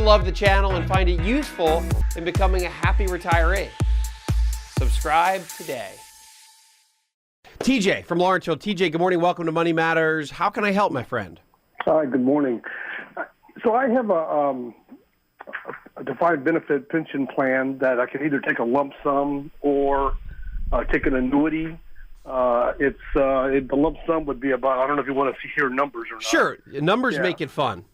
love the channel and find it useful in becoming a happy retiree. Subscribe today. TJ from Lawrenceville. TJ, good morning. Welcome to Money Matters. How can I help, my friend? Hi, good morning. So I have a defined benefit pension plan that I can either take a lump sum or take an annuity. The lump sum would be about, I don't know if you want to hear numbers or not. Sure. Numbers make it fun.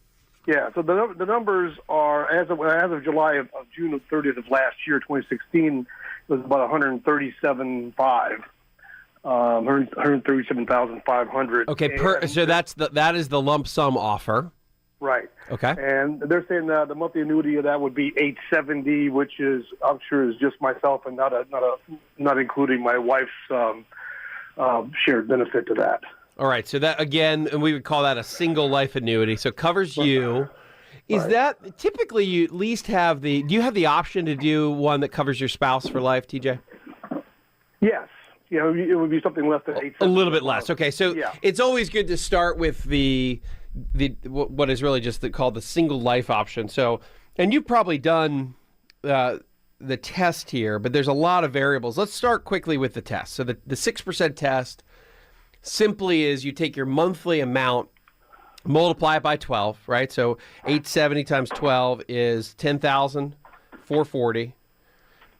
Yeah, so the numbers are, as of July of June 30th of last year, 2016, it was about 137,500. Okay, so that is the lump sum offer. Right. Okay. And they're saying the monthly annuity of that would be $870, which is, I'm sure, is just myself and not including my wife's shared benefit to that. All right. So that, again, and we would call that a single life annuity. So it covers you. Is that typically you at least have do you have the option to do one that covers your spouse for life, TJ? Yes. Yeah, it would be something less than $870. A little bit less. Okay. So it's always good to start with what is really just called the single life option. So, and you've probably done the test here, but there's a lot of variables. Let's start quickly with the test. So the 6% test simply is you take your monthly amount, multiply it by 12, right? So 870 times 12 is 10,440.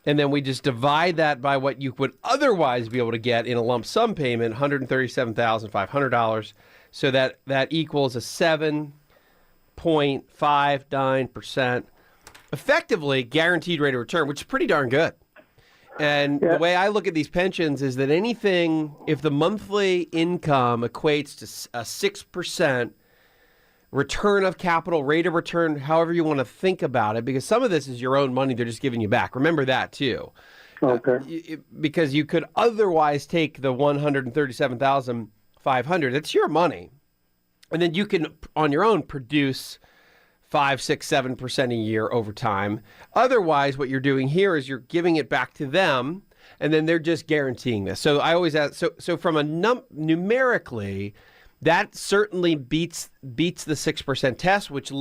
And then we just divide that by what you would otherwise be able to get in a lump sum payment, $137,500. So that equals a 7.59% effectively guaranteed rate of return, which is pretty darn good. And the way I look at these pensions is that anything, if the monthly income equates to a 6% return of capital, rate of return, however you want to think about it, because some of this is your own money they're just giving you back. Remember that too. Okay. Because you could otherwise take the $137,500. It's your money. And then you can, on your own, produce 5, 6, 7% a year over time. Otherwise, what you're doing here is you're giving it back to them, and then they're just guaranteeing this. So I always ask, so from a numerically, that certainly beats the 6% test, which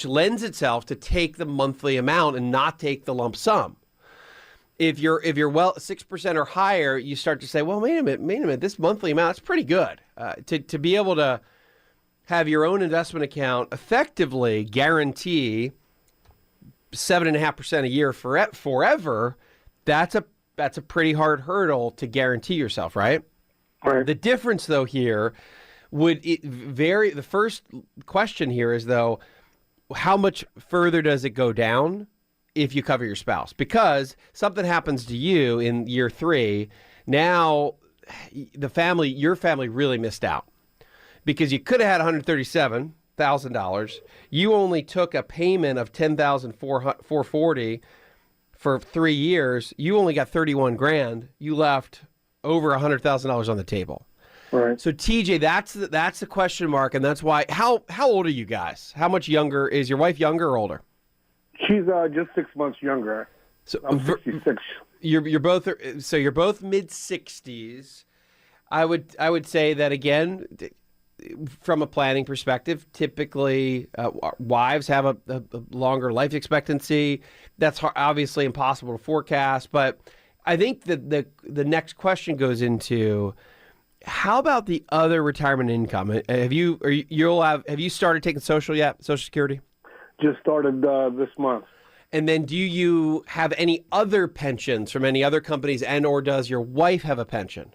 lends itself to take the monthly amount and not take the lump sum. If you're 6% or higher, you start to say, well, wait a minute, this monthly amount is pretty good. To be able to have your own investment account effectively guarantee 7.5% a year forever, that's a pretty hard hurdle to guarantee yourself, right? Right. The difference, though, here the first question here is, though, how much further does it go down if you cover your spouse? Because something happens to you in year 3, now your family really missed out. Because you could have had $137,000, you only took a payment of $10,440 for 3 years. You only got $31,000. You left over $100,000 on the table. Right. So TJ, that's the question mark, and that's why. How old are you guys? How much younger is your wife? Younger or older? She's just 6 months younger. So I'm 66. You're both mid-60s. I would say that again. From a planning perspective, typically wives have a longer life expectancy. That's obviously impossible to forecast. But I think that the next question goes into, how about the other retirement income? Have you started taking Social yet? Social Security? Just started this month. And then do you have any other pensions from any other companies, or does your wife have a pension?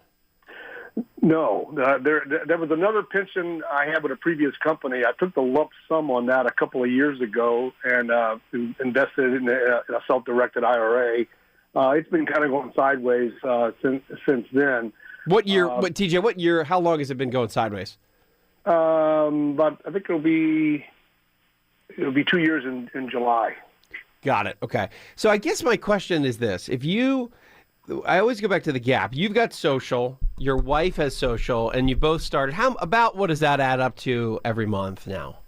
No, there was another pension I had with a previous company. I took the lump sum on that a couple of years ago and invested in a self-directed IRA. It's been kind of going sideways since then. What year, TJ? What year? How long has it been going sideways? But I think it'll be 2 years in July. Got it. Okay. So I guess my question is this: I always go back to the gap. You've got Social, your wife has Social, and you both started. What does that add up to every month now?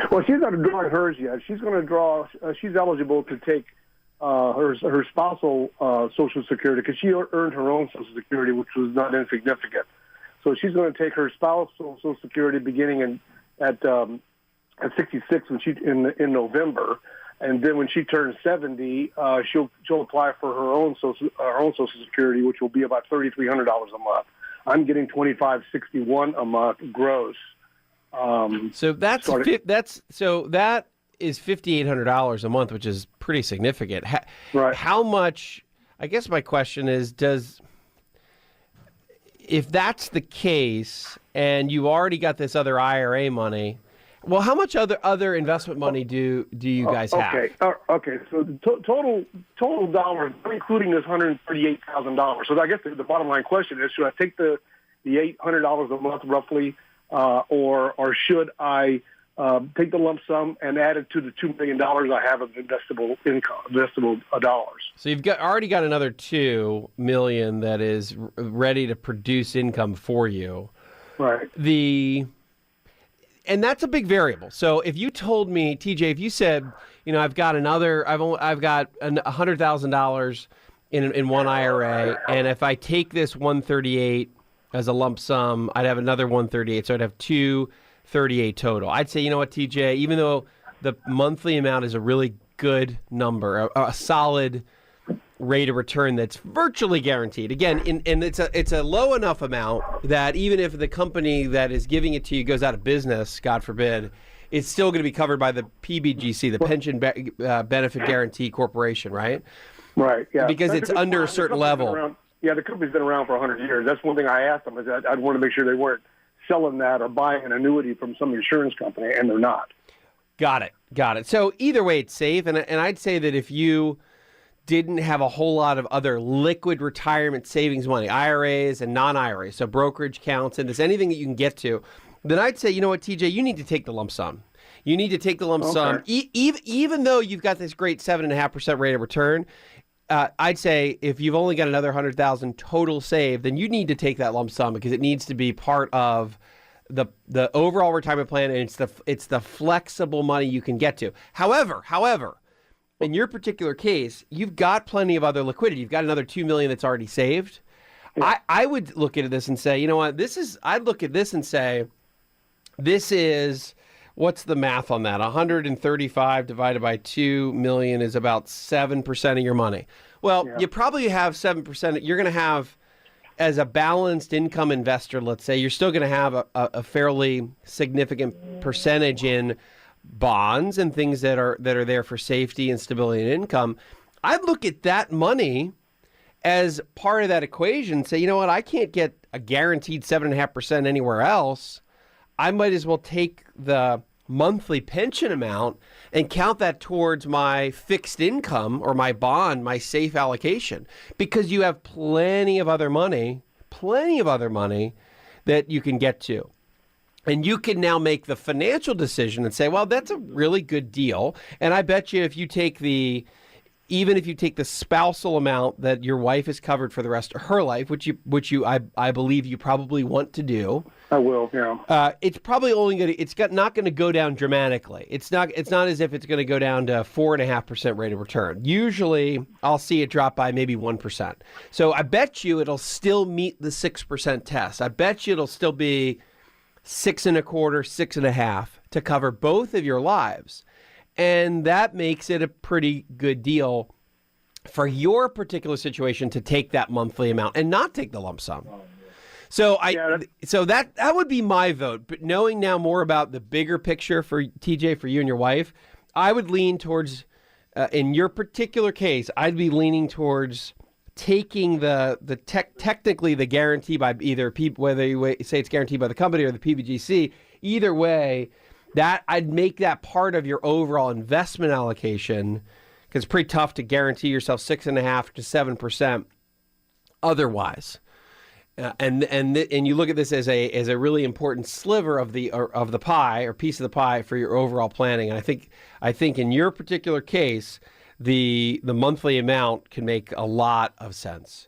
Well, she's not drawing hers yet. She's going to draw. She's eligible to take her spousal Social Security because she earned her own Social Security, which was not insignificant. So she's going to take her spousal Social Security beginning at 66 in November. And then when she turns 70, she'll apply for her own Social Security, which will be about $3,300 a month. I'm getting $2,561 a month gross. So that is $5,800 a month, which is pretty significant. Right. How much? I guess my question is, if that's the case, and you already got this other IRA money, well, how much other investment money do you guys have? Okay. So the total dollars, including this $138,000. So I guess the bottom line question is: should I take the $800 a month roughly, or should I take the lump sum and add it to the $2 million I have of investable dollars? So you've already got another $2 million that is ready to produce income for you. Right. And that's a big variable. So if you told me, TJ, if you said, I've got $100,000 in one IRA, and if I take this 138 as a lump sum, I'd have another 138, so I'd have 238 total. I'd say, you know what, TJ, even though the monthly amount is a really good number, a solid rate of return that's virtually guaranteed. Again, and it's a low enough amount that even if the company that is giving it to you goes out of business, God forbid, it's still going to be covered by the PBGC, the Pension Benefit Guarantee Corporation, right? Right, yeah. Because it's under a certain level. The company's been around for 100 years. That's one thing I asked them, is that I'd want to make sure they weren't selling that or buying an annuity from some insurance company, and they're not. Got it. So either way, it's safe. And I'd say that if you didn't have a whole lot of other liquid retirement savings money, IRAs and non-IRAs, so brokerage accounts and anything that you can get to, then I'd say, you know what, TJ, you need to take the lump sum. You need to take the lump sum. Even though you've got this great 7.5% rate of return, I'd say if you've only got another 100,000 total saved, then you need to take that lump sum because it needs to be part of the overall retirement plan, and it's the flexible money you can get to. However, in your particular case, you've got plenty of other liquidity. You've got another $2 million that's already saved. Yeah. I would look at this and say, you know what, I'd look at this and say, this is, what's the math on that? 135 divided by 2 million is about 7% of your money. Well, You probably have 7%. You're going to have, as a balanced income investor, let's say, you're still going to have a fairly significant percentage in bonds and things that are there for safety and stability and income. I'd look at that money as part of that equation and say, you know what, I can't get a guaranteed 7.5% anywhere else. I might as well take the monthly pension amount and count that towards my fixed income or my bond, my safe allocation, because you have plenty of other money that you can get to. And you can now make the financial decision and say, well, that's a really good deal. And I bet you even if you take the spousal amount that your wife is covered for the rest of her life, which I believe you probably want to do. I will, yeah. It's probably not going to go down dramatically. It's not as if it's going to go down to 4.5% rate of return. Usually I'll see it drop by maybe 1%. So I bet you it'll still meet the 6% test. I bet you it'll still be 6.25%, 6.5% to cover both of your lives. And that makes it a pretty good deal for your particular situation to take that monthly amount and not take the lump sum. So that would be my vote. But knowing now more about the bigger picture for TJ, for you and your wife, I would lean towards, in your particular case, I'd be leaning towards taking technically the guarantee by either whether you say it's guaranteed by the company or the PBGC. Either way, that I'd make that part of your overall investment allocation, because it's pretty tough to guarantee yourself 6.5% to 7% otherwise. And you look at this as a really important sliver of the pie or piece of the pie for your overall planning. And I think in your particular case, the monthly amount can make a lot of sense.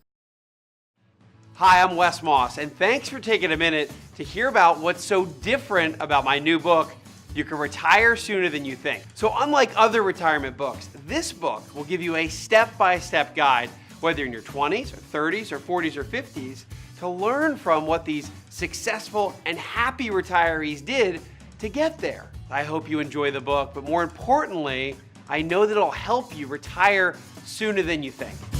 Hi, I'm Wes Moss, and thanks for taking a minute to hear about what's so different about my new book, You Can Retire Sooner Than You Think. So unlike other retirement books, this book will give you a step-by-step guide, whether you're in your 20s or 30s or 40s or 50s, to learn from what these successful and happy retirees did to get there. I hope you enjoy the book, but more importantly, I know that it'll help you retire sooner than you think.